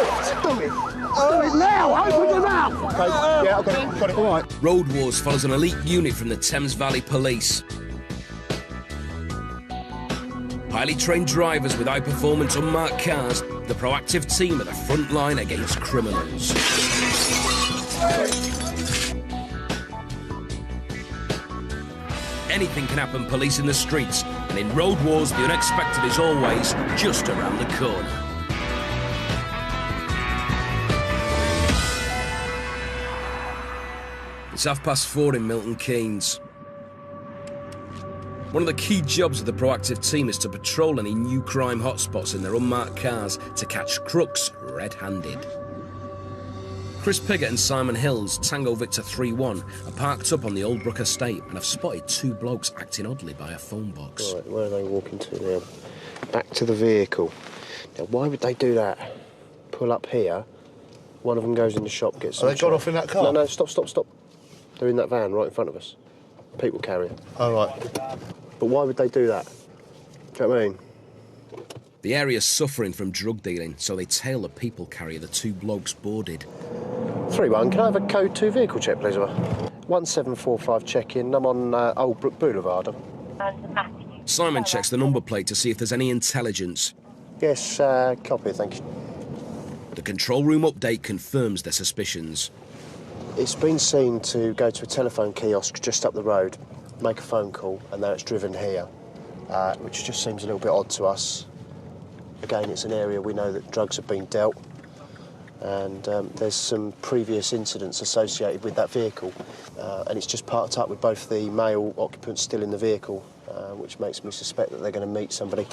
lift. Do it. Do it now. Open your mouth. Okay. Yeah, I've got it. Got it. All right. Road Wars follows an elite unit from the Thames Valley Police. Highly trained drivers with high-performance unmarked cars, the proactive team at the front line against criminals. Anything can happen police in the streets, and in Road Wars, the unexpected is always just around the corner. It's 4:30 in Milton Keynes. One of the key jobs of the proactive team is to patrol any new crime hotspots in their unmarked cars to catch crooks red-handed. Chris Piggott and Simon Hills, Tango Victor 3-1, are parked up on the Oldbrook estate and have spotted two blokes acting oddly by a phone box. Right, where are they walking to now? Back to the vehicle. Now, why would they do that? Pull up here, one of them goes in the shop, gets some... They got off in that car? No, no, stop, stop, stop. They're in that van right in front of us. People carrier. Oh, right. But why would they do that? Do you know what I mean? The area's suffering from drug dealing, so they tail the people carrier the two blokes boarded. 3-1, can I have a code 2 vehicle check, please? 1745 check-in. I'm on Oldbrook Boulevard. Simon checks the number plate to see if there's any intelligence. Yes, copy, thank you. The control room update confirms their suspicions. It's been seen to go to a telephone kiosk just up the road, make a phone call, and now it's driven here, which just seems a little bit odd to us. Again, it's an area we know that drugs have been dealt, and there's some previous incidents associated with that vehicle, and it's just parked up with both the male occupants still in the vehicle, which makes me suspect that they're going to meet somebody.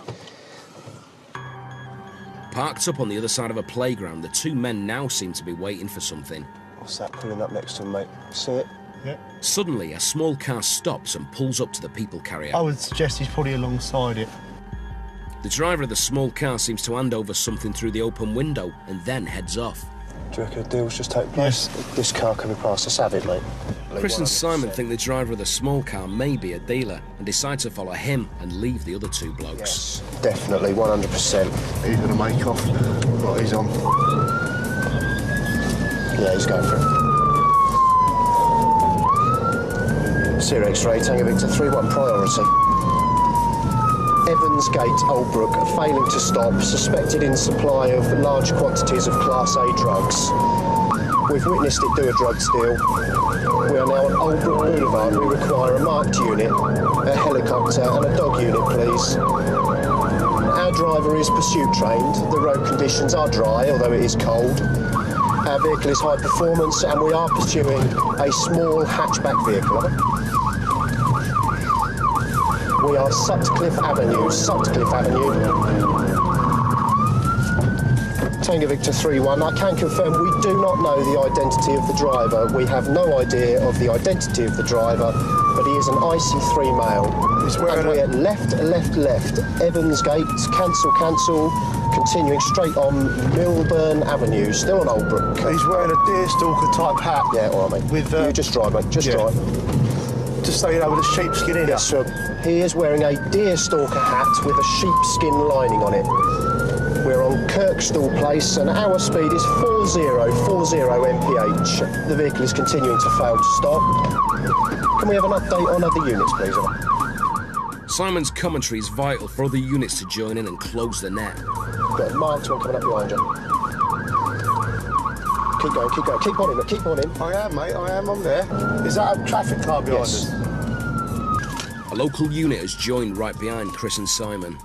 Parked up on the other side of a playground, the two men now seem to be waiting for something. What's that pulling up next to him, mate? See it? Yeah. Suddenly, a small car stops and pulls up to the people carrier. I would suggest he's probably alongside it. The driver of the small car seems to hand over something through the open window and then heads off. Do you reckon a deal's just taken place? Yes. This car coming past us, have it, mate? Chris and Simon think the driver of the small car may be a dealer and decide to follow him and leave the other two blokes. Yes, definitely, 100%. He's going to make off. What he's on. Yeah, he's going for it. Sierra X-ray, Tango Victor 3-1 priority. Evans Gate, Oldbrook, failing to stop, suspected in supply of large quantities of Class A drugs. We've witnessed it do a drugs deal. We are now on Oldbrook Boulevard. We require a marked unit, a helicopter and a dog unit, please. Our driver is pursuit trained. The road conditions are dry, although it is cold. Our vehicle is high performance and we are pursuing a small hatchback vehicle. We are Sutcliffe Avenue, Sutcliffe Avenue. Tango Victor 3-1, I can confirm we do not know the identity of the driver. We have no idea of the identity of the driver, but he is an IC3 male. And we're left, Evans Gate, cancel, continuing straight on Milburn Avenue, still on Oldbrook. He's wearing a deerstalker type hat. Yeah, all right, mate. With, you just drive, mate, just drive. Just so you know, with a sheepskin in it. Yes, sir. He is wearing a deerstalker hat with a sheepskin lining on it. We're on Kirkstall Place and our speed is 4040 mph. The vehicle is continuing to fail to stop. Can we have an update on other units, please? Simon's commentary is vital for other units to join in and close the net. Got a marked one coming up behind you. Keep going, keep on him, keep on him. I am, mate, I'm there. Is that a traffic car behind us? A local unit has joined right behind Chris and Simon.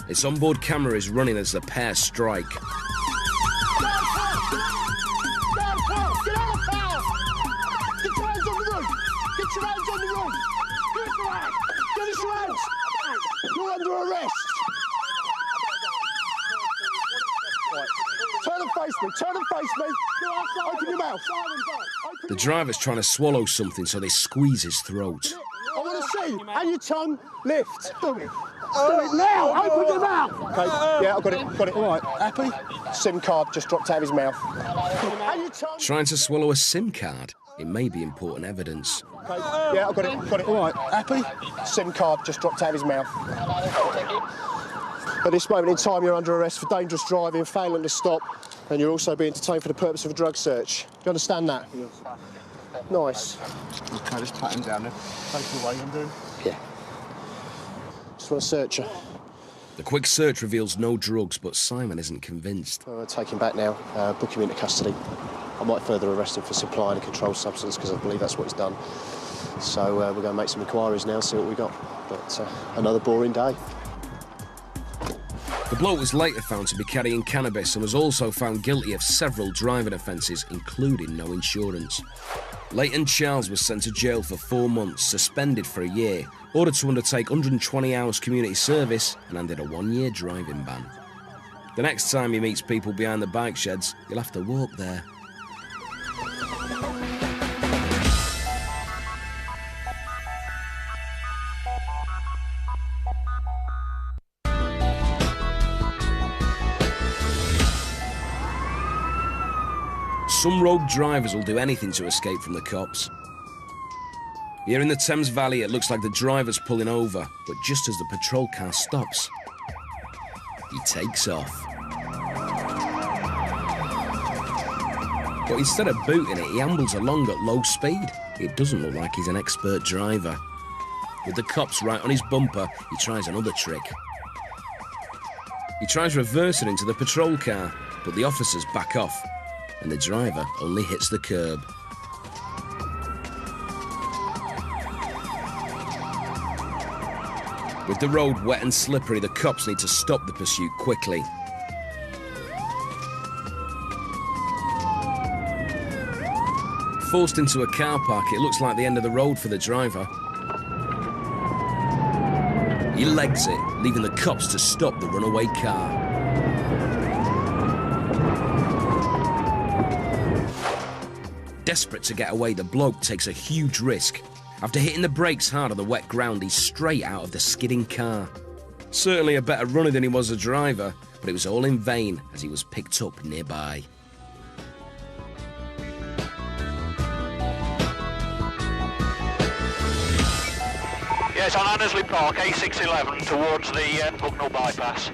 Its onboard camera is running as the pair strike. Get out of power! Get your hands on the road! Get your hands on the road! Get us your hands! You're under arrest! Turn and face me! Turn and face me! Open your mouth! The driver's trying to swallow something, so they squeeze his throat. I want to see! And your tongue, lift! Do it! Do it now! Open your mouth! Okay, yeah, I've got it. All right, happy? SIM card just dropped out of his mouth. And your tongue... Trying to swallow a SIM card? It may be important evidence. Okay, yeah, I've got it. All right, happy? SIM card just dropped out of his mouth. At this moment in time, you're under arrest for dangerous driving, failing to stop, and you're also being detained for the purpose of a drug search. Do you understand that? Yes. Nice. Okay, just pat him down there. Take the way I'm doing. Yeah. Just want to search you. The quick search reveals no drugs, but Simon isn't convinced. I'll take him back now, book him into custody. I might further arrest him for supplying a controlled substance, because I believe that's what he's done. So we're going to make some inquiries now, see what we got. But another boring day. The bloke was later found to be carrying cannabis and was also found guilty of several driving offences, including no insurance. Leighton Charles was sent to jail for 4 months, suspended for a year, ordered to undertake 120 hours community service and handed a 1-year driving ban. The next time he meets people behind the bike sheds, he'll have to walk there. Some rogue drivers will do anything to escape from the cops. Here in the Thames Valley, it looks like the driver's pulling over, but just as the patrol car stops, he takes off. But instead of booting it, he ambles along at low speed. It doesn't look like he's an expert driver. With the cops right on his bumper, he tries another trick. He tries reversing into the patrol car, but the officers back off, and the driver only hits the curb. With the road wet and slippery, the cops need to stop the pursuit quickly. Forced into a car park, it looks like the end of the road for the driver. He legs it, leaving the cops to stop the runaway car. Desperate to get away, the bloke takes a huge risk. After hitting the brakes hard on the wet ground, he's straight out of the skidding car. Certainly a better runner than he was a driver, but it was all in vain as he was picked up nearby. Yes, on Annesley Park, A611 towards the Bucknell bypass.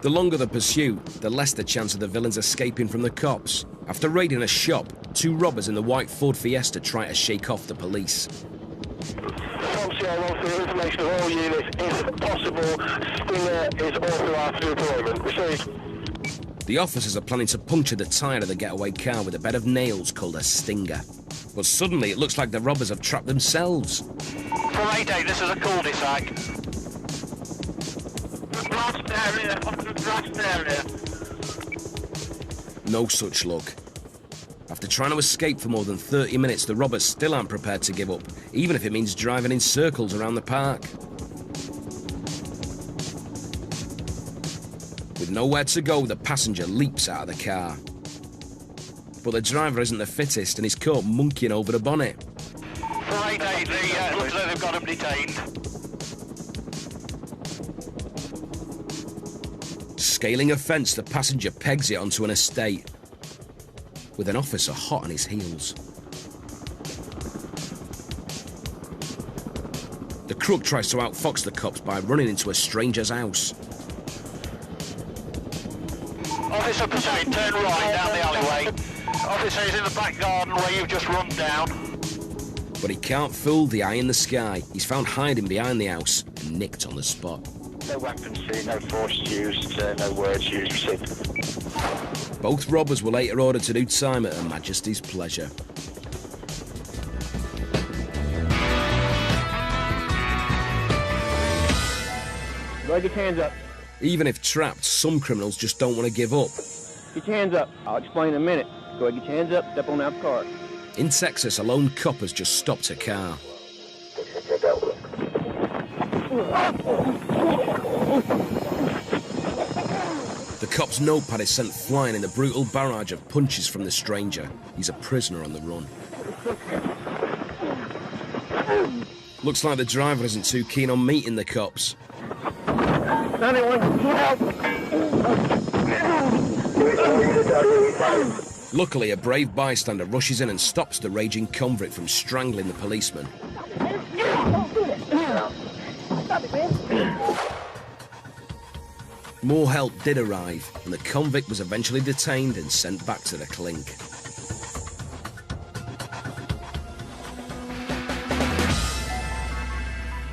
The longer the pursuit, the less the chance of the villains escaping from the cops. After raiding a shop, 2 robbers in the white Ford Fiesta try to shake off the police. From CR1 for information of all units, if possible, Stinger is authorised for deployment. Received. The officers are planning to puncture the tyre of the getaway car with a bed of nails called a Stinger. But suddenly it looks like the robbers have trapped themselves. From 88, this is a cul-de-sac. No such luck. After trying to escape for more than 30 minutes, the robbers still aren't prepared to give up, even if it means driving in circles around the park. With nowhere to go, the passenger leaps out of the car. But the driver isn't the fittest and he's caught monkeying over the bonnet. From 88, it looks like they've got him detained. Scaling a fence, the passenger pegs it onto an estate, with an officer hot on his heels. The crook tries to outfox the cops by running into a stranger's house. Officer pursuing, turn right down the alleyway. Officer is in the back garden where you've just run down. But he can't fool the eye in the sky. He's found hiding behind the house and nicked on the spot. No weapons seen, no force used, no words used, received. Both robbers were later ordered to do time at Her Majesty's pleasure. Go ahead, get your hands up. Even if trapped, some criminals just don't want to give up. Get your hands up. I'll explain in a minute. Go ahead, get your hands up, step on out the car. In Texas, a lone cop has just stopped a car. The cop's notepad is sent flying in the brutal barrage of punches from the stranger. He's a prisoner on the run. Looks like the driver isn't too keen on meeting the cops. 91, help! Luckily, a brave bystander rushes in and stops the raging convict from strangling the policeman. More help did arrive, and the convict was eventually detained and sent back to the clink.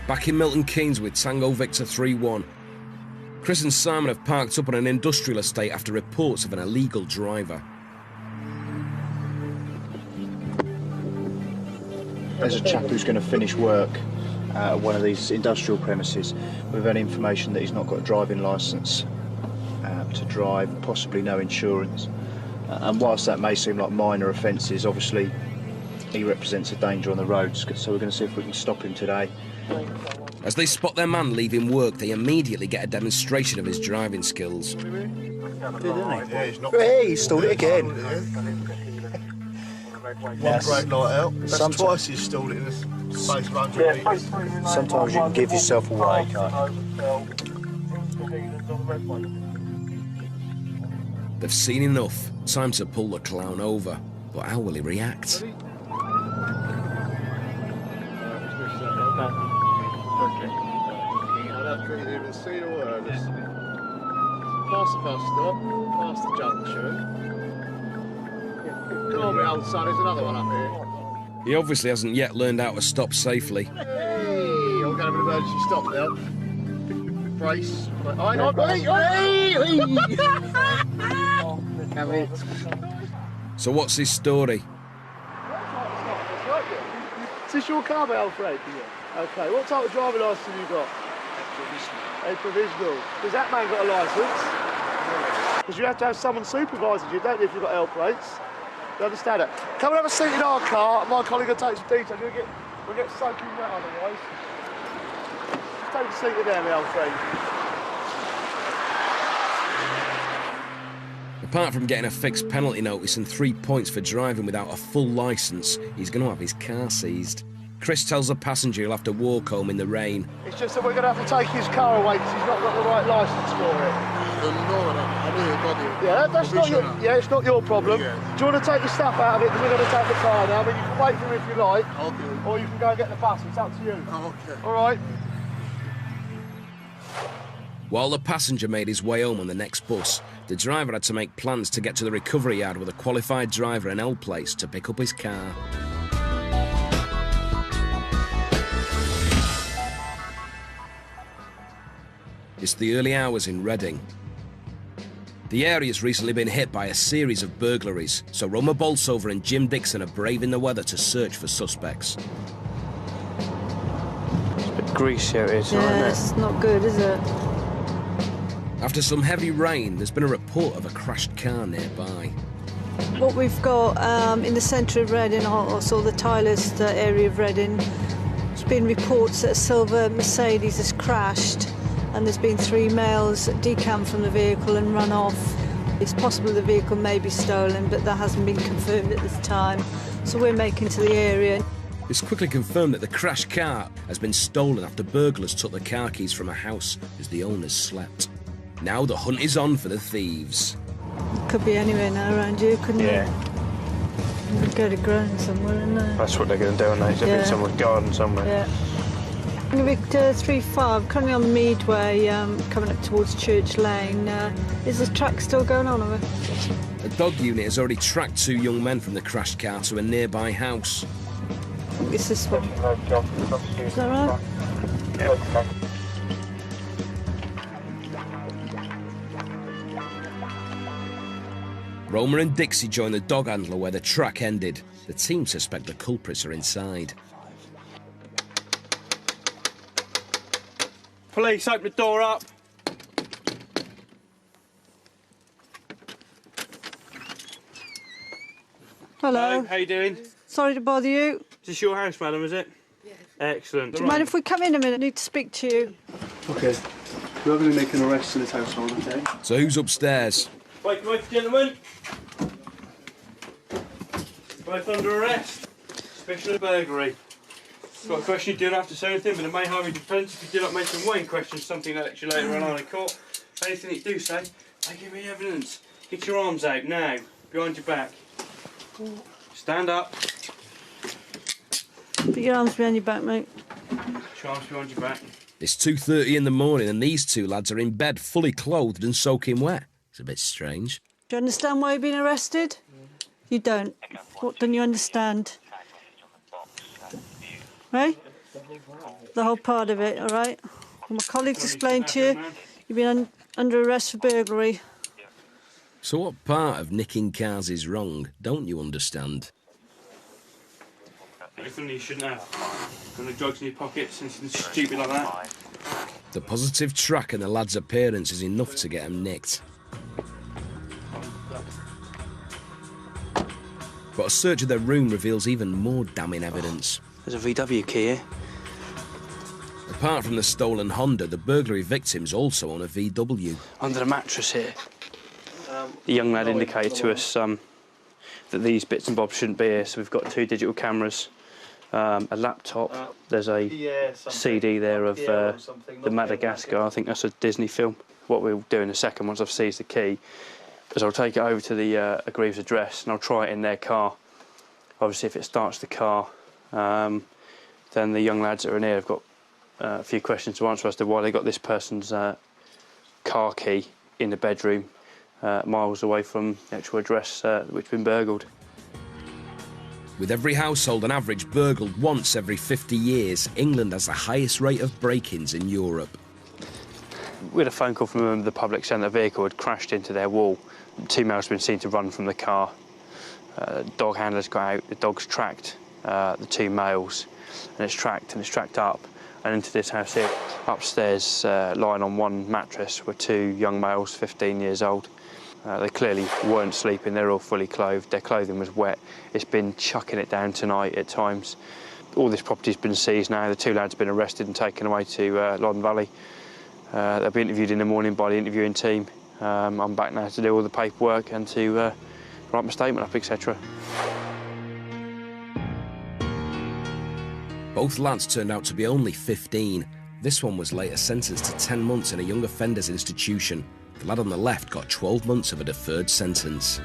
Back in Milton Keynes with Tango Victor 3-1. Chris and Simon have parked up on an industrial estate after reports of an illegal driver. There's a chap who's going to finish work at one of these industrial premises. We've had information that he's not got a driving licence to drive, possibly no insurance. And whilst that may seem like minor offences, obviously he represents a danger on the roads, so we're going to see if we can stop him today. As they spot their man leaving work, they immediately get a demonstration of his driving skills. Hey, he stalled it again. One brake light out. That's twice he's stalled it in the space of 100 metres. Sometimes you can give yourself away, can't you? They've seen enough. Time to pull the clown over. But how will he react? See the word. Past the bus stop, past the junction. Come on, my old son, there's another one up here. He obviously hasn't yet learned how to stop safely. Hey, I'm going to have an emergency stop now. Brace. Hang on, hey! So what's his story? Is this your car, my old friend? Yeah. Okay, what type of driving licence have you got? A provisional. Does that man got a licence? Because you have to have someone supervising you, don't you, if you've got L plates? You understand that? Come and have a seat in our car, and my colleague will take some details. We'll get soaking wet otherwise. Just take a seat in there, my old friend. Apart from getting a fixed penalty notice and 3 points for driving without a full licence, he's going to have his car seized. Chris tells the passenger he'll have to walk home in the rain. It's just that we're going to have to take his car away because he's not got the right licence for it. Yeah, that's not your, it's not your problem. Yeah. Do you want to take the stuff out of it because we're going to take the car now? I mean, you can wait for him if you like. Okay. Or you can go and get the bus. It's up to you. Oh, okay. All right. While the passenger made his way home on the next bus, the driver had to make plans to get to the recovery yard with a qualified driver and L plates to pick up his car. It's the early hours in Reading. The area's recently been hit by a series of burglaries, so Roma Bolsover and Jim Dixon are braving the weather to search for suspects. It's a bit greasy out here, isn't it? Yeah, it's not good, is it? After some heavy rain, there's been a report of a crashed car nearby. What we've got in the centre of Reading, also the Tylehurst area of Reading, there's been reports that a silver Mercedes has crashed, and there's been 3 males decamped from the vehicle and run off. It's possible the vehicle may be stolen, but that hasn't been confirmed at this time. So we're making to the area. It's quickly confirmed that the crashed car has been stolen after burglars took the car keys from a house as the owners slept. Now the hunt is on for the thieves. It could be anywhere now around here, couldn't it? Yeah. We'd go to ground somewhere, isn't it? That's what they're going to do, aren't they? They'll be in someone's garden somewhere. Yeah. Victor 3-5, currently on Meadway, coming up towards Church Lane. Is the track still going on, or? A dog unit has already tracked 2 young men from the crashed car to a nearby house. It's this one. Is that right? Yeah. Roma and Dixie join the dog handler where the track ended. The team suspect the culprits are inside. Police, open the door up. Hello. How you doing? Sorry to bother you. Is this your house, madam, is it? Yeah. Excellent. Do you mind if we come in a minute? I need to speak to you. Okay. We're going to make an arrest in this household, okay? So who's upstairs? Wait, gentlemen. Both under arrest. Suspicion of burglary. Got a question, you don't have to say anything, but it may harm your defence if you do not mention one question, something that you later on in court. Anything that you do say, they give me evidence. Get your arms out now, behind your back. Stand up. Put your arms behind your back, mate. Put your arms behind your back. It's 2:30 in the morning and these two lads are in bed, fully clothed and soaking wet. It's a bit strange. Do you understand why you've been arrested? You don't. What don't you understand? Right? The whole part of it, all right? Well, my colleagues explained to you, you've been under arrest for burglary. So what part of nicking cars is wrong? Don't you understand? Anything you shouldn't have. Got no drugs in your pockets, anything stupid like that. The positive track and the lad's appearance is enough to get them nicked. But a search of their room reveals even more damning evidence. There's a VW key here. Apart from the stolen Honda, the burglary victims also own a VW. Under the mattress here. The young lad indicated to us that these bits and bobs shouldn't be here, so we've got 2 digital cameras, a laptop, there's a CD there of the Madagascar, I think that's a Disney film. What we'll do in a second, once I've seized the key, is I'll take it over to the aggrieved address and I'll try it in their car. Obviously, if it starts the car, then the young lads that are in here have got a few questions to answer as to why they got this person's car key in the bedroom, miles away from the actual address which has been burgled. With every household on average burgled once every 50 years, England has the highest rate of break-ins in Europe. We had a phone call from a member of the public saying the vehicle had crashed into their wall. 2 males have been seen to run from the car. Dog handlers got out, the dog's tracked the 2 males, and it's tracked up and into this house here. Upstairs, lying on one mattress, were 2 young males, 15 years old. They clearly weren't sleeping, they're all fully clothed, their clothing was wet. It's been chucking it down tonight at times. All this property's been seized now, the 2 lads have been arrested and taken away to Loddon Valley. They'll be interviewed in the morning by the interviewing team. I'm back now to do all the paperwork and to write my statement up, etc. Both lads turned out to be only 15. This one was later sentenced to 10 months in a young offenders institution. The lad on the left got 12 months of a deferred sentence.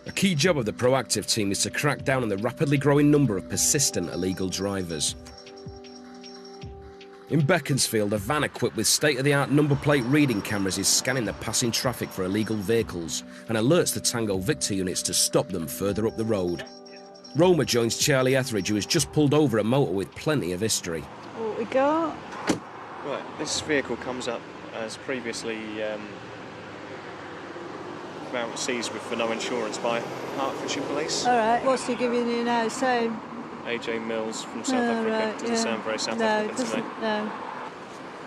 A key job of the proactive team is to crack down on the rapidly growing number of persistent illegal drivers. In Beaconsfield, a van equipped with state-of-the-art number plate reading cameras is scanning the passing traffic for illegal vehicles and alerts the Tango Victor units to stop them further up the road. Roma joins Charlie Etheridge, who has just pulled over a motor with plenty of history. What we got? Right, this vehicle comes up as previously found seized with for no insurance by Hertfordshire Police. All right, what's he giving you now? Same. AJ Mills from South Africa. Right, Doesn't sound very South African to me. No.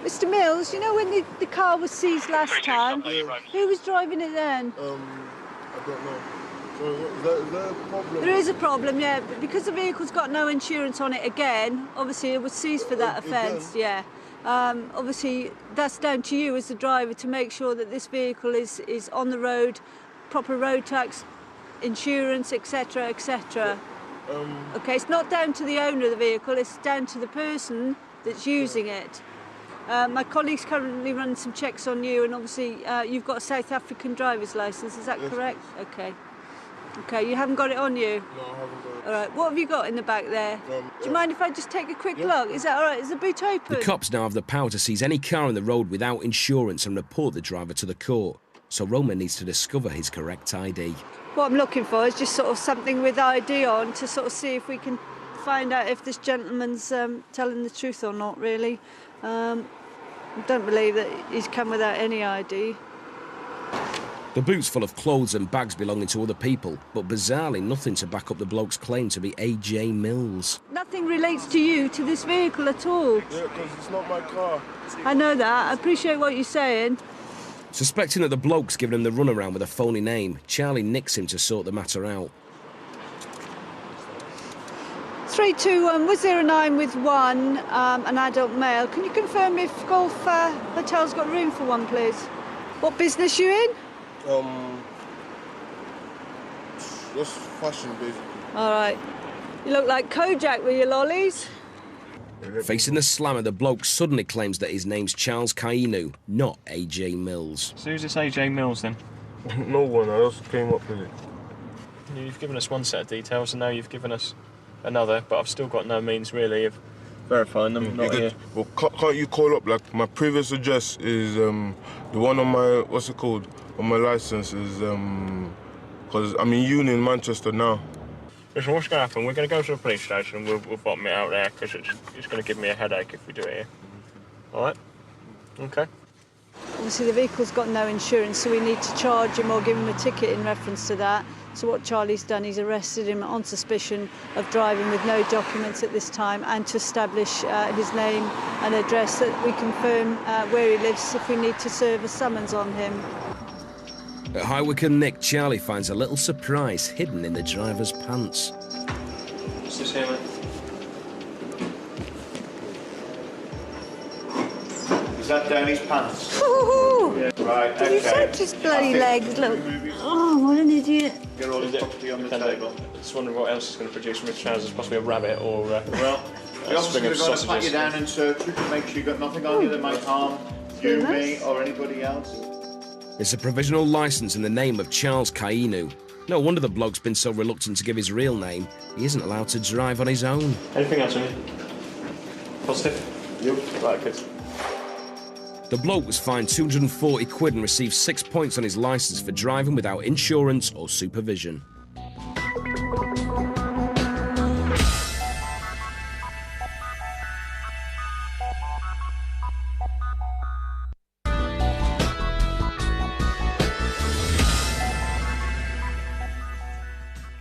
Mr. Mills, you know when the car was seized last time? Who was driving it then? I don't know. So is there a problem? There is a problem, yeah, but because the vehicle's got no insurance on it again, obviously it was seized for that offence, yeah. Obviously, that's down to you as the driver to make sure that this vehicle is on the road, proper road tax, insurance, etc., etc. Okay, it's not down to the owner of the vehicle, it's down to the person that's using it. My colleague's currently running some checks on you, and obviously you've got a South African driver's licence, is that correct? Okay. Okay, you haven't got it on you? No, I haven't got it. All right, what have you got in the back there? Do you mind if I just take a quick look? Is that all right? Is the boot open? The cops now have the power to seize any car on the road without insurance and report the driver to the court. So Roman needs to discover his correct ID. What I'm looking for is just sort of something with ID on to sort of see if we can find out if this gentleman's telling the truth or not, really. I don't believe that he's come without any ID. The boot's full of clothes and bags belonging to other people, but bizarrely nothing to back up the bloke's claim to be AJ Mills. Nothing relates to you, to this vehicle at all. Yeah, because it's not my car. I know that. I appreciate what you're saying. Suspecting that the bloke's given him the runaround with a phony name, Charlie nicks him to sort the matter out. 321, was there a 9 with 1, an adult male? Can you confirm if Golf Hotel's got room for one, please? What business you in? Just fashion, basically. All right. You look like Kojak with your lollies. Facing the slammer, the bloke suddenly claims that his name's Charles Kainu, not AJ Mills. So who's this AJ Mills then? No one, I just came up with it. You've given us one set of details and now you've given us another, but I've still got no means really of verifying them. Not here. Well, can't you call up, like, my previous address is the one on my, what's it called, on my licence is, because I'm in uni in Manchester now. Listen, what's going to happen? We're going to go to the police station and we'll bottom it out there, because it's going to give me a headache if we do it here. All right? Okay. Obviously the vehicle's got no insurance, so we need to charge him or give him a ticket in reference to that. So what Charlie's done, he's arrested him on suspicion of driving with no documents at this time, and to establish his name and address, that we confirm where he lives if we need to serve a summons on him. At High Wycombe Nick, Charlie finds a little surprise hidden in the driver's pants. What's this here, mate? Is that down his pants? Yeah, right, did you touch his bloody legs, look? Oh, what an idiot. Get all his property on the table. Just wondering what else is going to produce from his trousers, possibly a rabbit or well, the officer's going to pat you down and search you to make sure you've got nothing on you that might harm you, me, or anybody else. It's a provisional licence in the name of Charles Kainu. No wonder the bloke's been so reluctant to give his real name. He isn't allowed to drive on his own. Anything else on you? Positive? Yep. Right, good. The bloke was fined 240 quid and received 6 points on his licence for driving without insurance or supervision.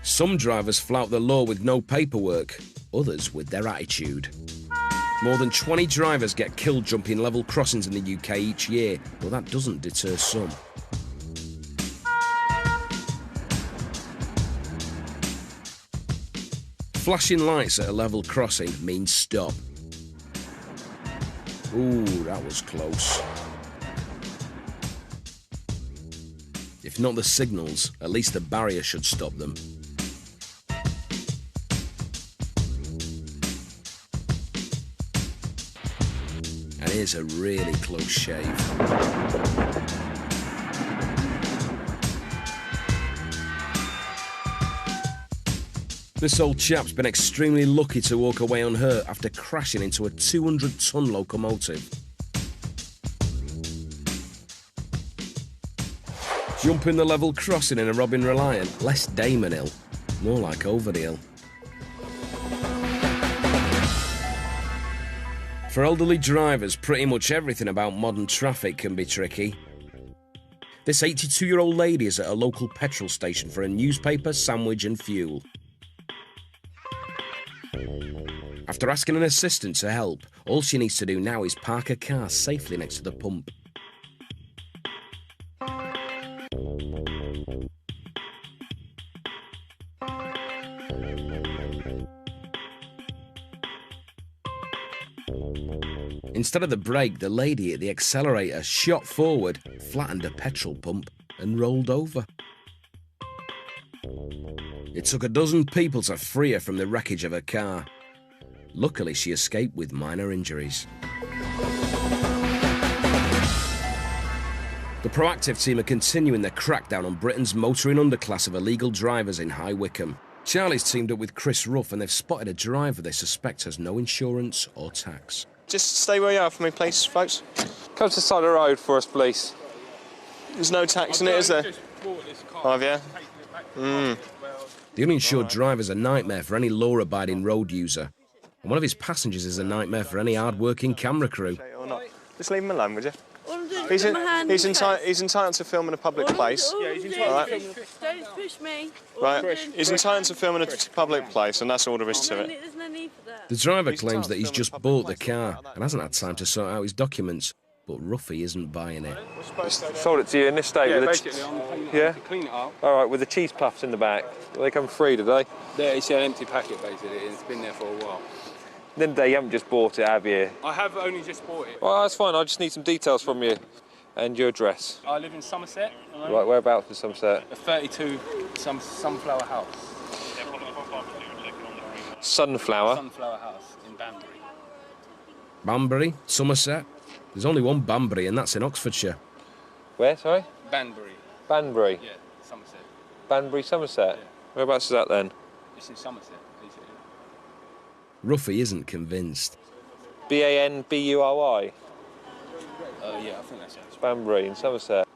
Some drivers flout the law with no paperwork, others with their attitude. More than 20 drivers get killed jumping level crossings in the UK each year, but that doesn't deter some. Flashing lights at a level crossing means stop. Ooh, that was close. If not the signals, at least the barrier should stop them. And here's a really close shave. This old chap's been extremely lucky to walk away unhurt after crashing into a 200-ton locomotive. Jumping the level crossing in a Robin Reliant, less Damon hill, more like over the hill. For elderly drivers, pretty much everything about modern traffic can be tricky. This 82-year-old lady is at a local petrol station for a newspaper, sandwich and fuel. After asking an assistant to help, all she needs to do now is park her car safely next to the pump. Instead of the brake, the lady at the accelerator shot forward, flattened a petrol pump and rolled over. It took a dozen people to free her from the wreckage of her car. Luckily, she escaped with minor injuries. The Proactive team are continuing their crackdown on Britain's motoring underclass of illegal drivers in High Wycombe. Charlie's teamed up with Chris Ruff and they've spotted a driver they suspect has no insurance or tax. Just stay where you are for me, please, folks. Come to the side of the road for us, please. There's no tax in it, is there? Have you? The uninsured driver's a nightmare for any law-abiding road user. And one of his passengers is a nightmare for any hard-working camera crew. Just leave him alone, would you? He's entitled to film in a public place. Yeah, he's entitled to film. Don't push me. Right, he's entitled to film in a public place, and that's all there is to it. There's no need for that. The driver claims that he's just bought the car and hasn't had time to sort out his documents, but Ruffy isn't buying it. Sold it to you in this state? Yeah, with basically, I'm cleaning yeah? to clean it up. All right, with the cheese puffs in the back. They come free, do they? Yeah, it's an empty packet, basically. It's been there for a while. Then you haven't just bought it, have you? I have only just bought it. Well, that's fine. I just need some details from you and your address. I live in Somerset. Right, whereabouts in Somerset? A 32 Sunflower House. Sunflower? Sunflower House in Banbury. Banbury? Somerset? There's only one Banbury and that's in Oxfordshire. Where, sorry? Banbury. Banbury? Yeah, Somerset. Banbury, Somerset? Whereabouts is that then? It's in Somerset. Ruffy isn't convinced. Banbury? Yeah, I think that's it. Banbury in Somerset.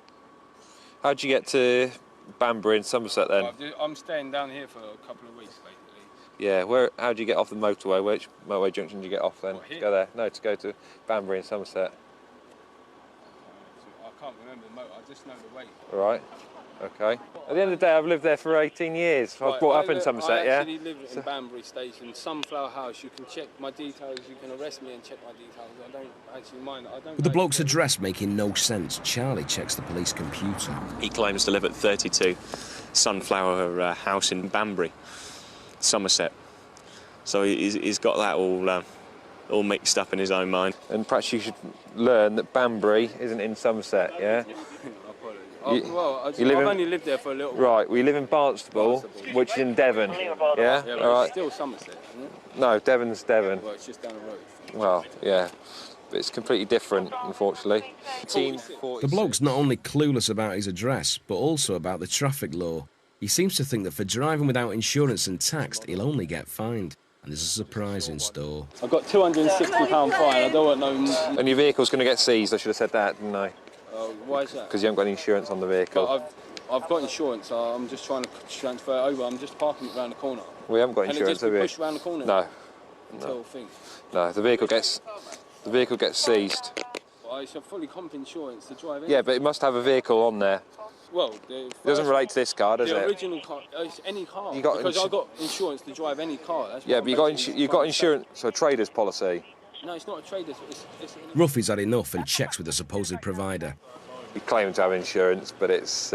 How'd you get to Banbury in Somerset then? Well, I'm staying down here for a couple of weeks, basically. Yeah, how'd you get off the motorway? Which motorway junction did you get off then? What, here? Go there. No, to go to Banbury in Somerset. I can't remember the motor, I just know the way. Right. Okay. At the end of the day, I've lived there for 18 years. I was brought up in Somerset, I actually live in Banbury Station, Sunflower House. You can check my details, you can arrest me and check my details. I don't actually mind. With the bloke's address making no sense, Charlie checks the police computer. He claims to live at 32 Sunflower House in Banbury, Somerset. So he's got that all mixed up in his own mind. And perhaps you should learn that Banbury isn't in Somerset, yeah? I've only lived there for a little while. Right, we live in Barnstable, which is in Devon, yeah? Yeah, but All right. it's still Somerset, isn't it? No, Devon's Devon. Well, it's just down the road. Well, yeah, but it's completely different, unfortunately. The bloke's not only clueless about his address, but also about the traffic law. He seems to think that for driving without insurance and taxed, he'll only get fined. And there's a surprise in store. I've got £260 fine, I don't want no... And your vehicle's going to get seized, I should have said that, didn't I? Why is that? Because you haven't got any insurance on the vehicle. But I've got insurance, so I'm just trying to transfer it over. I'm just parking it around the corner. We haven't got insurance, have we? Push around the corner. No. Until thing. No, the vehicle gets seized. Well, it's a fully comp insurance to drive in. Yeah, but it must have a vehicle on there. Well, it doesn't relate to this car, does it? The original car, it's any car. Because I've got insurance to drive any car. That's yeah, but you got insurance, so a trader's policy. No, it's not a trader's. Ruffy's had enough and checks with the supposed provider. He claims to have insurance, but it's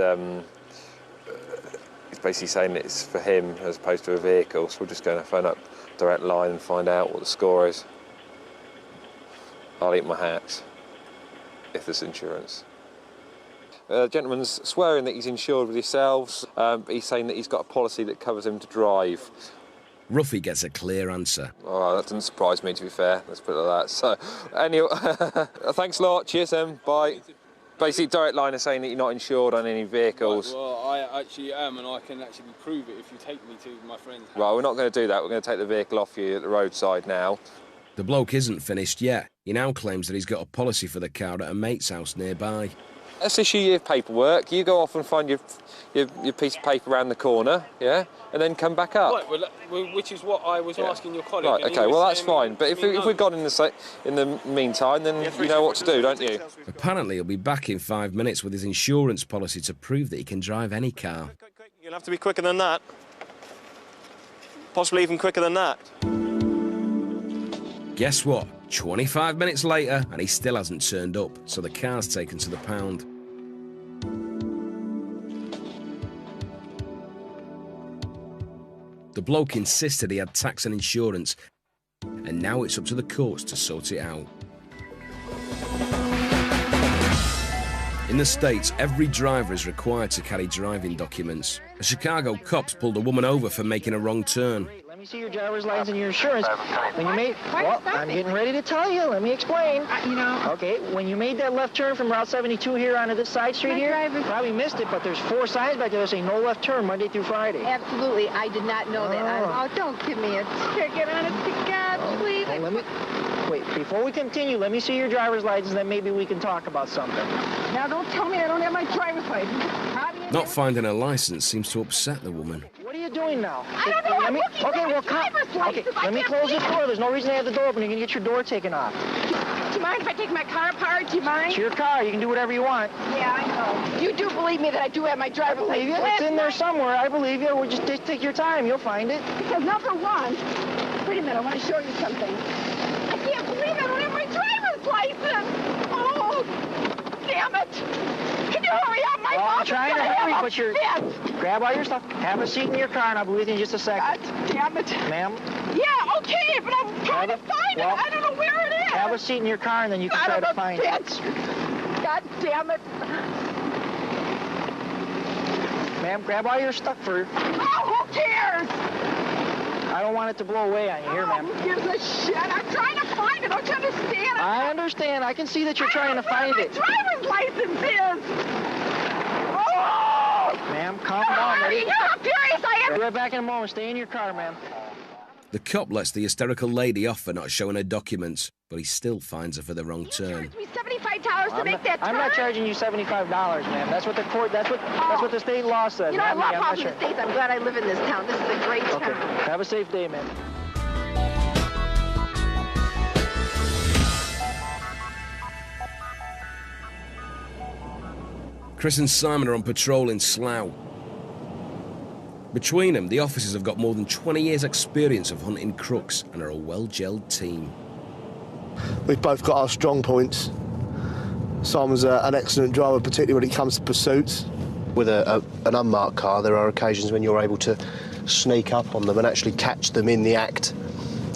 basically saying it's for him as opposed to a vehicle. So we're just going to phone up Direct Line and find out what the score is. I'll eat my hat if there's insurance. The gentleman's swearing that he's insured with yourselves. He's saying that he's got a policy that covers him to drive. Ruffy gets a clear answer. Oh, that doesn't surprise me, to be fair. Let's put it like that. So, anyway, thanks a lot. Cheers, bye. Basically, Direct Line is saying that you're not insured on any vehicles. Right, well, I actually am, and I can actually prove it if you take me to my friend's house. Right, we're not going to do that. We're going to take the vehicle off you at the roadside now. The bloke isn't finished yet. He now claims that he's got a policy for the car at a mate's house nearby. Let's issue your paperwork. You go off and find your piece of paper around the corner, yeah, and then come back up. Right, well, which is what I was asking your colleague. Right, okay, well that's fine. But if we've gone in the meantime, then you know what to do, don't you? Apparently, he'll be back in 5 minutes with his insurance policy to prove that he can drive any car. You'll have to be quicker than that. Possibly even quicker than that. Guess what? 25 minutes later, and he still hasn't turned up, so the car's taken to the pound. The bloke insisted he had tax and insurance, and now it's up to the courts to sort it out. In the States, every driver is required to carry driving documents. A Chicago cops pulled a woman over for making a wrong turn. Let me see your driver's license and your insurance. When you made, well, I'm getting ready to tell you. Let me explain. Okay, when you made that left turn from Route 72 here onto this side street here, probably missed it, but there's 4 signs back there that say no left turn Monday through Friday. Absolutely, I did not know that. Oh, don't give me a ticket, honest to God, please. Well, let me, wait, before we continue, let me see your driver's license, then maybe we can talk about something. Now, don't tell me I don't have my driver's license. Not finding a license seems to upset the woman. What are you doing now? I don't know. I'm looking for my driver's license. Okay, let me close this door. There's no reason to have the door open. You're going to get your door taken off. Do you mind if I take my car apart? Do you mind? It's your car. You can do whatever you want. Yeah, I know. You do believe me that I do have my driver's license? It's in there somewhere. I believe you. We'll just take your time. You'll find it. Because number one, wait a minute. I want to show you something. I can't believe I don't have my driver's license. Oh, damn it. Can you hurry up? My I'm trying to hurry, but you're... Grab all your stuff. Have a seat in your car, and I'll be with you in just a second. God damn it. Ma'am? Yeah, okay, but I'm trying to find it. I don't know where it is. Have a seat in your car, and then you can try to find it. God damn it. Ma'am, grab all your stuff first. Oh, who cares? I don't want it to blow away on you. Here, ma'am. Who gives a shit? I'm trying to find it. Don't you understand? I understand. I can see that you're trying to find it. My driver's license is. Oh! Ma'am, calm down, lady. You know how furious I am! Be right back in a moment. Stay in your car, ma'am. The cop lets the hysterical lady off for not showing her documents, but he still fines her for the wrong turn. You charged me $75 to make that turn? I'm not charging you $75, ma'am. That's what the court, that's what the state law says. You know, I love I'm all not the sure. states. I'm glad I live in this town. This is a great town. Okay. Have a safe day, ma'am. Chris and Simon are on patrol in Slough. Between them, the officers have got more than 20 years' experience of hunting crooks and are a well-gelled team. We've both got our strong points. Simon's an excellent driver, particularly when it comes to pursuits. With an unmarked car, there are occasions when you're able to sneak up on them and actually catch them in the act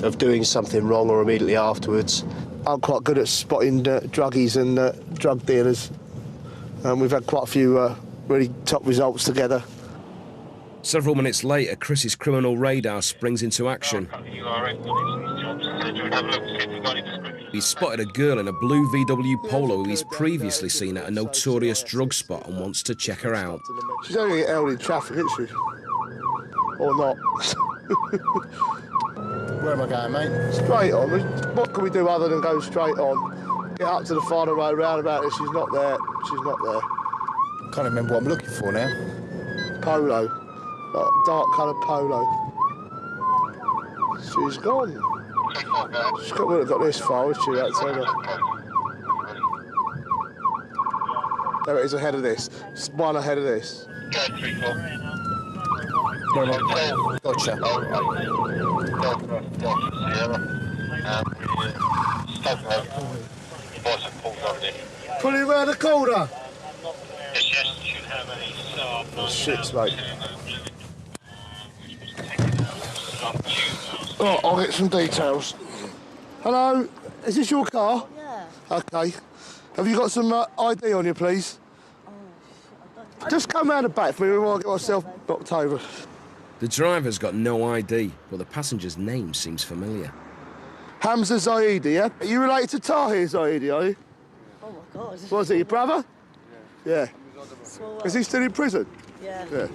of doing something wrong or immediately afterwards. I'm quite good at spotting druggies and drug dealers. We've had quite a few really top results together. Several minutes later, Chris's criminal radar springs into action. He's spotted a girl in a blue VW Polo who he's previously seen at a notorious drug spot and wants to check her out. She's only get held in traffic, isn't she? Or not. Where am I going, mate? Straight on. What can we do other than go straight on? Get up to the final road roundabout. If she's not there, she's not there. Can't remember what I'm looking for now. Polo. Dark coloured polo. She's gone. She wouldn't have got this far, would she? That's over. There it is ahead of this. It's one ahead of this. Where am I? Gotcha. Pull him round the corner. Oh, shit, mate. Oh, I'll get some details. Hello, is this your car? Yeah. Okay. Have you got some ID on you, please? Just come round the back for me while I get myself knocked over. The driver's got no ID, but the passenger's name seems familiar. Hamza Zaidi, yeah? Are you related to Tahir Zaidi, are you? Oh my God. Was it your brother? Yeah. Is he still in prison? Yeah. Yeah.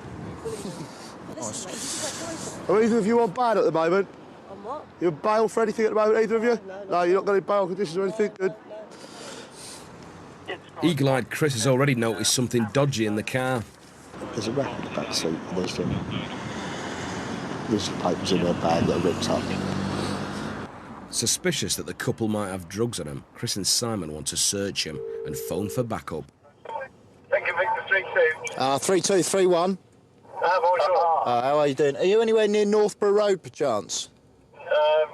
Are either of you on bail at the moment? On what? You're on bail for anything at the moment, either of you? No, you're not got any bail conditions or anything? Good. Eagle-eyed Chris has already noticed something dodgy in the car. There's a wrap in the back seat and there's papers in their bag that are ripped up. Suspicious that the couple might have drugs on them, Chris and Simon want to search him and phone for backup. Thank you, Victor 32. 3231. Bonjour. How are you doing? Are you anywhere near Northborough Road, perchance?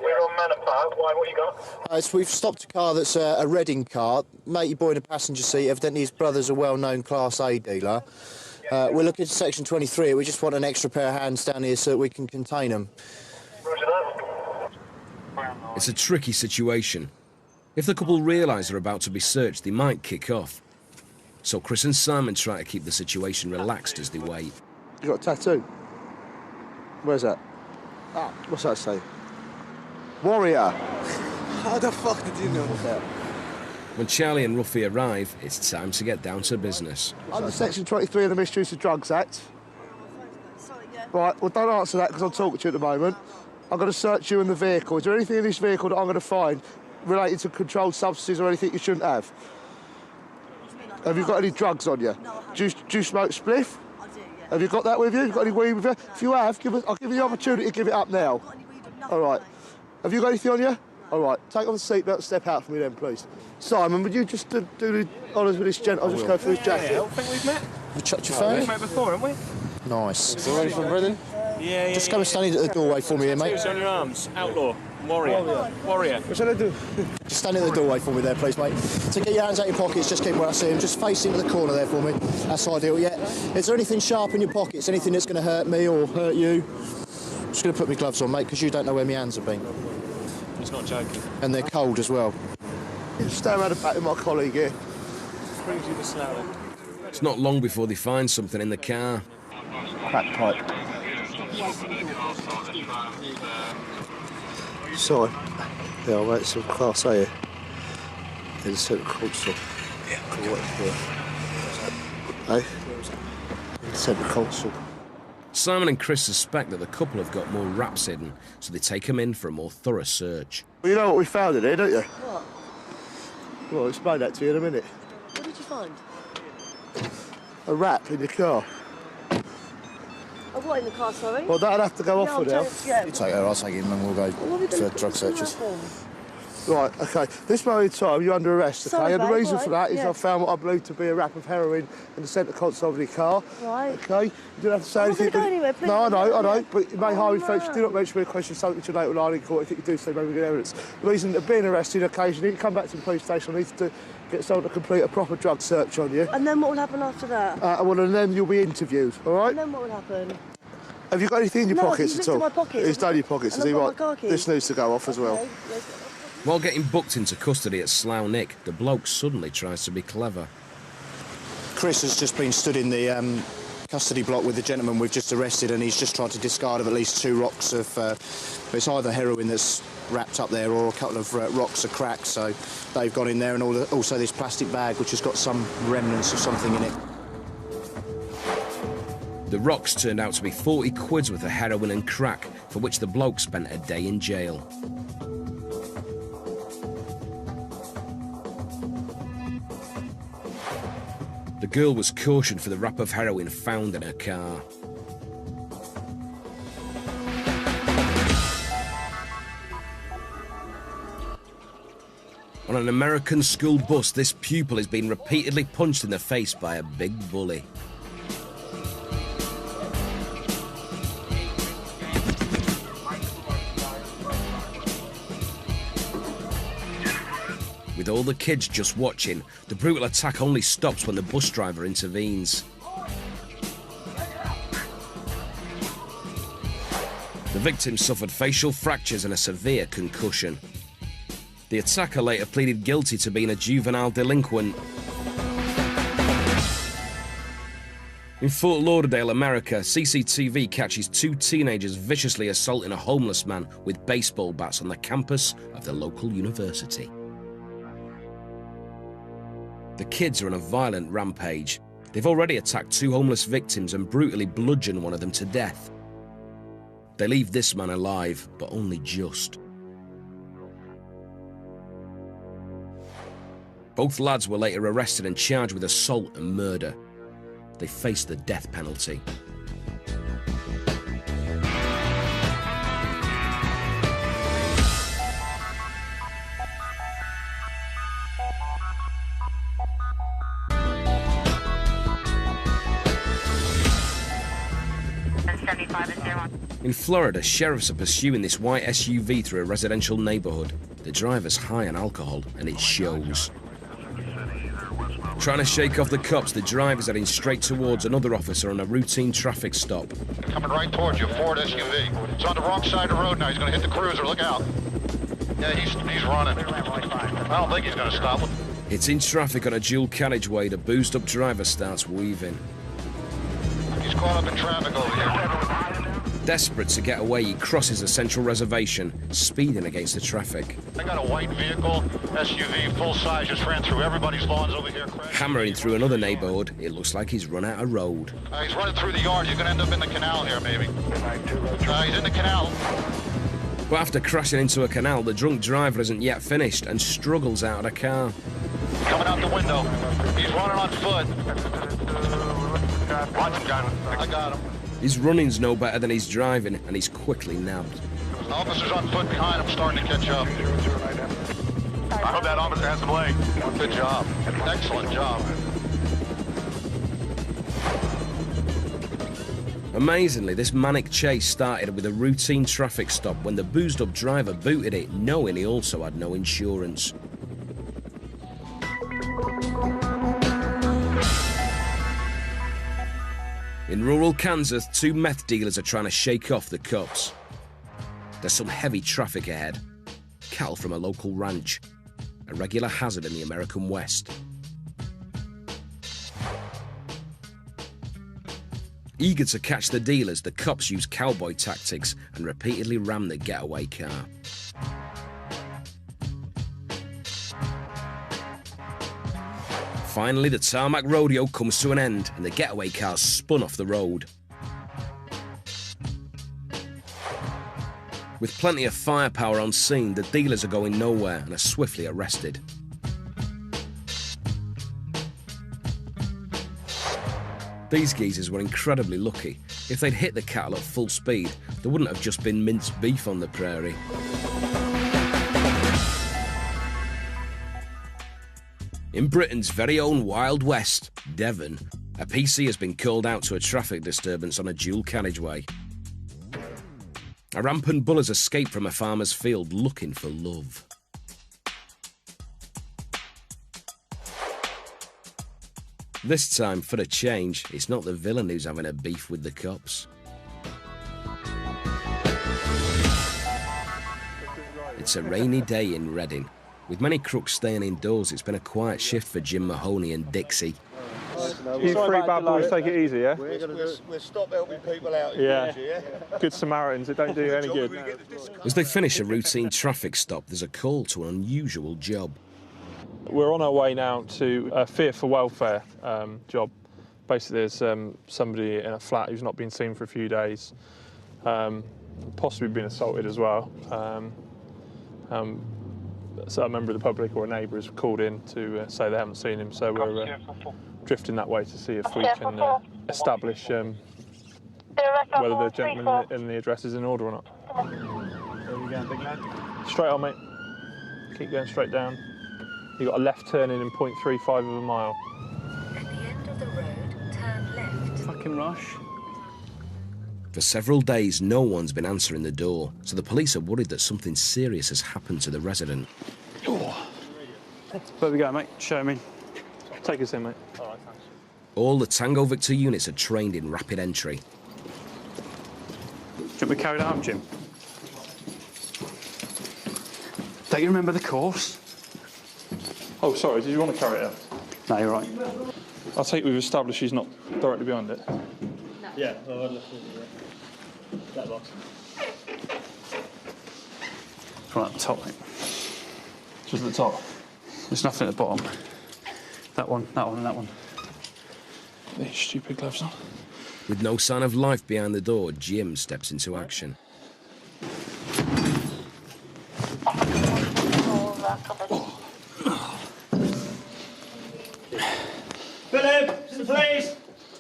We're on Manor Park. Why, what you got? So we've stopped a car that's a Reading car. Matey boy in the passenger seat. Evidently his brother's a well-known Class A dealer. We're looking at Section 23. We just want an extra pair of hands down here so that we can contain them. Roger that. It's a tricky situation. If the couple realise they're about to be searched, they might kick off. So Chris and Simon try to keep the situation relaxed as they wait. You got a tattoo? Where's that? Ah, what's that say? Warrior. How the fuck did you know that? When Charlie and Ruffy arrive, it's time to get down to business. Under Section 23 of the Misuse of Drugs Act. Right, well, don't answer that because I'm talking to you at the moment. I'm going to search you in the vehicle. Is there anything in this vehicle that I'm going to find related to controlled substances or anything you shouldn't have? Have you got any drugs on you? No, do you smoke spliff? I do, yeah. Have you got that with you? Have you got any weed with you? If you have, I'll give you the opportunity to give it up now. All right. Have you got anything on you? All right. Take off the seatbelt and step out for me then, please. Simon, would you just do the honours with this gent? I'll just go through his jacket. I think we've met. You chucked your We've phone? met before, haven't we? Nice. We're ready for Britain? Yeah. Just come and stand at the doorway for me here, mate. Tattoos on your arms. Outlaw. Warrior. Warrior. What should I do? Just stand at the doorway for me there, please, mate. So get your hands out your pockets, just keep where I see them. Just face into the corner there for me. That's ideal, yeah. Is there anything sharp in your pockets? Anything that's going to hurt me or hurt you? I'm just going to put my gloves on, mate, because you don't know where my hands have been. He's not joking. And they're cold as well. Stand around the back with my colleague here. Brings you to Slough. It's not long before they find something in the car. Crack pipe. Sorry. Yeah, I'll make some Class A here. In the centre court store. Yeah. Hey? Centre Console. Simon and Chris suspect that the couple have got more raps hidden, so they take him in for a more thorough search. Well, you know what we found in here, don't you? What? Well, I'll explain that to you in a minute. What did you find? A rap in your car. Oh, what, in the car, sorry? Well, that'd have to go off for now. Yeah. You take her, I'll take him, and we'll go for drug searches. Right, OK. This moment in time, you're under arrest, OK? Sorry, and the babe, reason for that is yeah. I found what I believe to be a wrap of heroin in the centre console of your car. Right. OK? You don't have to say I'm anything. not going to go anywhere, please. No, I know, but it may harm no. offence. Do not mention me a question something which you later on in court. If you do so, maybe get evidence. The reason of being arrested occasionally, you come back to the police station, I need to get someone to complete a proper drug search on you. And then what will happen after that? Well, and then you'll be interviewed, all right? And then what will happen? Have you got anything in your pockets at all? No, I've looked in my pockets. It's down your pockets, is he right? This needs to go off as well. While getting booked into custody at Slough Nick, the bloke suddenly tries to be clever. Chris has just been stood in the custody block with the gentleman we've just arrested, and he's just tried to discard of at least 2 rocks of... it's either heroin that's wrapped up there or a couple of rocks of crack, so they've gone in there, and also this plastic bag which has got some remnants of something in it. The rocks turned out to be 40 quid's worth of heroin and crack, for which the bloke spent a day in jail. The girl was cautioned for the wrap of heroin found in her car. On an American school bus, this pupil is being repeatedly punched in the face by a big bully. With all the kids just watching, the brutal attack only stops when the bus driver intervenes. The victim suffered facial fractures and a severe concussion. The attacker later pleaded guilty to being a juvenile delinquent. In Fort Lauderdale, America, CCTV catches 2 teenagers viciously assaulting a homeless man with baseball bats on the campus of the local university. The kids are on a violent rampage. They've already attacked 2 homeless victims and brutally bludgeoned one of them to death. They leave this man alive, but only just. Both lads were later arrested and charged with assault and murder. They faced the death penalty. In Florida, sheriffs are pursuing this white SUV through a residential neighborhood. The driver's high on alcohol, and it shows. Trying to shake off the cops, the driver's heading straight towards another officer on a routine traffic stop. Coming right towards you, Ford SUV. It's on the wrong side of the road now. He's going to hit the cruiser. Look out. Yeah, he's running. I don't think he's going to stop. Hitting traffic on a dual carriageway, the boozed-up driver starts weaving. He's caught up in traffic over here. Desperate to get away, he crosses a central reservation, speeding against the traffic. I got a white vehicle, SUV, full size, just ran through everybody's lawns over here. Hammering through another neighborhood, it looks like he's run out of road. He's running through the yard. You're going to end up in the canal here, maybe. He's in the canal. But after crashing into a canal, the drunk driver isn't yet finished and struggles out of the car. Coming out the window. He's running on foot. Watch him, John. I got him. His running's no better than his driving, and he's quickly nabbed. Officer's on foot behind him, starting to catch up. I hope that officer has some leg. Good job. Excellent job. Amazingly, this manic chase started with a routine traffic stop when the boozed-up driver booted it, knowing he also had no insurance. In rural Kansas, 2 meth dealers are trying to shake off the cops. There's some heavy traffic ahead. Cattle from a local ranch. A regular hazard in the American West. Eager to catch the dealers, the cops use cowboy tactics and repeatedly ram the getaway car. Finally, the tarmac rodeo comes to an end and the getaway cars spun off the road. With plenty of firepower on scene, the dealers are going nowhere and are swiftly arrested. These geezers were incredibly lucky. If they'd hit the cattle at full speed, there wouldn't have just been minced beef on the prairie. In Britain's very own Wild West, Devon, a PC has been called out to a traffic disturbance on a dual carriageway. A rampant bull has escaped from a farmer's field looking for love. This time, for a change, it's not the villain who's having a beef with the cops. It's a rainy day in Reading. With many crooks staying indoors, it's been a quiet shift for Jim Mahoney and Dixie. You three bad boys take it easy, yeah? We'll stop helping people out. Yeah. Good Samaritans, it don't do you any good. As they finish a routine traffic stop, there's a call to an unusual job. We're on our way now to a Fear for Welfare job. Basically, there's somebody in a flat who's not been seen for a few days, possibly been assaulted as well. So a member of the public or a neighbour has called in to say they haven't seen him, so we're drifting that way to see if we can establish whether the gentleman in the address is in order or not. Where are we going, big lad? Straight on, mate. Keep going straight down. You've got a left turn in 0.35 of a mile. At the end of the road, turn left. Fucking rush. For several days, no one's been answering the door, so the police are worried that something serious has happened to the resident. Oh. Where we go, mate? Show me. Take us in, mate. All right, thanks. All the Tango Victor units are trained in rapid entry. Do you want me to carry that out, Jim? Don't you remember the course? Oh, sorry, did you want to carry it out? No, you're right. I take we've established she's not directly behind it. No. Yeah, I've had a look at it. That box. Right at the top, mate. Just at the top? There's nothing at the bottom. That one, and that one. These stupid gloves on. With no sign of life behind the door, Jim steps into action. Philip, it's the police!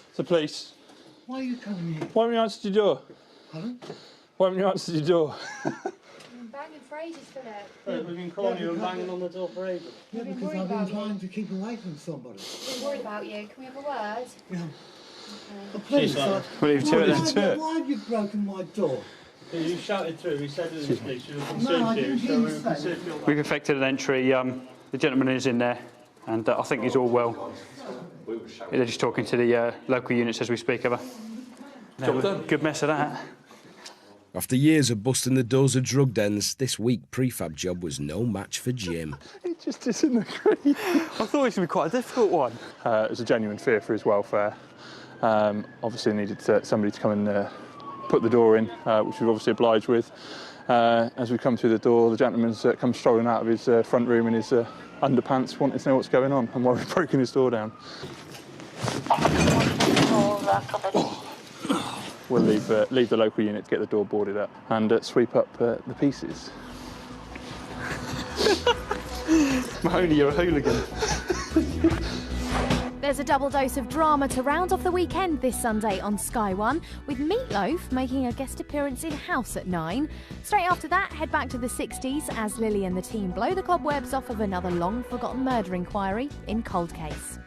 It's the police. Why are you coming here? Why haven't you answered your door? Pardon? Why haven't you answered your door? I've been banging for ages, Philip. We've been calling you and banging on the door for ages. Yeah, We've been because worried I've been about trying you. to keep away from somebody. We've been worried about you. Can we have a word? Yeah. Okay. Please, We'll leave it to it then. why have you broken my door? You shouted through, we said to the police, you were No, concerned I to you, didn't so hear we you were say concerned for your We've effected an entry. The gentleman is in there, and I think he's all well. They're just talking to the local units as we speak, Job done. Good mess of that. After years of busting the doors of drug dens, this week prefab job was no match for Jim. It just isn't agree. I thought it was going to be quite a difficult one. It was a genuine fear for his welfare. Obviously needed somebody to come and put the door in, which we've obviously obliged with. As we come through the door, the gentleman's come strolling out of his front room in his underpants, wanting to know what's going on and why we've broken his door down. We'll leave the local unit to get the door boarded up and sweep up the pieces. Mahoney, you're a hooligan. There's a double dose of drama to round off the weekend this Sunday on Sky One, with Meatloaf making a guest appearance in House at 9. Straight after that, head back to the 60s as Lily and the team blow the cobwebs off of another long-forgotten murder inquiry in Cold Case.